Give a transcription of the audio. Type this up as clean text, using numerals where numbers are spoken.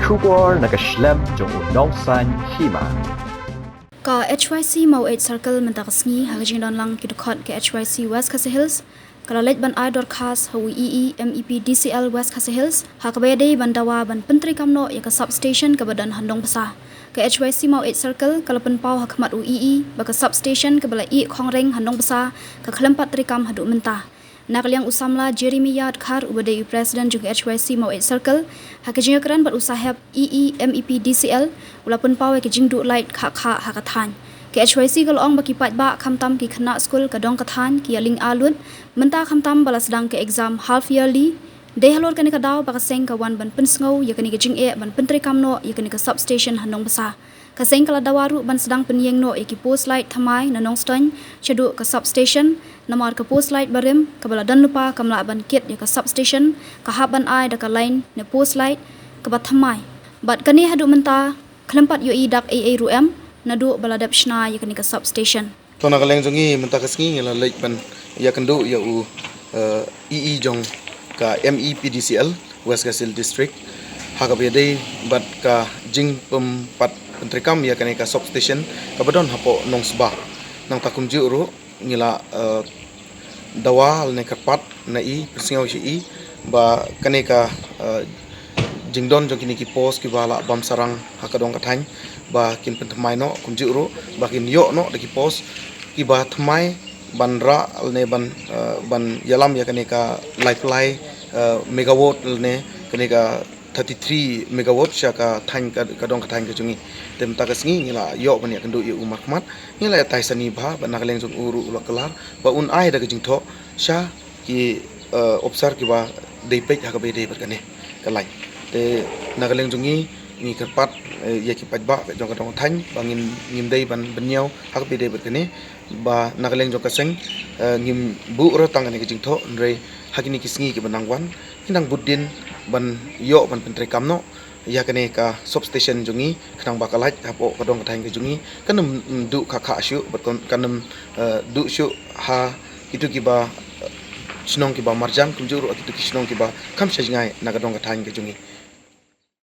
Shubor nakaslem jong unongsan hima. Ka HYC mau 8 circle mentakasngi hagajing don lang kidukot ke HYC West Khasi Hills kalau late ban I dorkas hui MEP DCL West Khasi Hills hakabede bandawa ban pentri kamno ya ka substation ke badan handong besar ke HYC mau 8 circle kalau penpau hakmat baka substation ke bala khongreng handong besar ke kelempat trikam haduk mentah nakaliang usamla Jeremiah Khar ubadai Presiden juga HYC mau 8 circle hakajing keran bat usahab MEP DCL walaupun pau ke jingdu light kha hakathan ke HYC kalong baki pat ba khamtam ki khana school kadong kathan ki aling alut menta khamtam bala sedang ke exam half yearly de halor kani kadaw baka seng kawan ban pensngau ya kani ke jing ban pentri kamno ya kani ke substation handong besar kaseng kala dawaru ban sedang penyeng no ki post light thamai nanong ston chadu ke substation namar ke post light barim kabala dan lupa kamla ban kit ya ke substation ka haban ai da ka line ne post light ke bat thamai bat kani hadu menta kelempat yo dak AA ruem nadu baladap shna ya kani ke substation tona kaleng jongi menta kasngi la lek ban ya kendu ya u jong ka MEP DCL West Khasi District hakabede bat ka jing pempat pentrikam ya kani ka substation kabadon hapo nongsba nang takum juru ngila dawal ne karpat na persingau si ba kani ka jingdon jong kini ki pos ki bala bam sarang hakadong kathany ba kin pentamai no kum juru ba kin yo no de ki pos ki ba thamai banra ne ban yalam ya kani ka lifeline megawatt ne kani ka 33 megawatt syaka thany kadong kathany ka jungi tem takasngi ngila yo ban ya kendu yu umakmat ngila taisani bha ban nakaleng jong uru ula kelar ba un ai da jingtho sha ki obsar ki ba deipek hakabe de berkane kalai te nakaleng jongi ni kerpat ya ki pajba jong kadong thany bangin ngimdei ban benyau hakabe de berkane ba nakaleng jong kaseng ngim bu ro tangane ki jingtho ndre hakini kisngi ki banangwan hinang buddin ban yo ban pentri kamno ya kane ka substation jungi khnang bakalat hapo kadong kathang ke jungi kanam du kha shu bat kanam du shu ha itu ki ba snong ki ba marjan kumjuru itu ki snong ki ba kam sajngai nagadong kathang ke jungi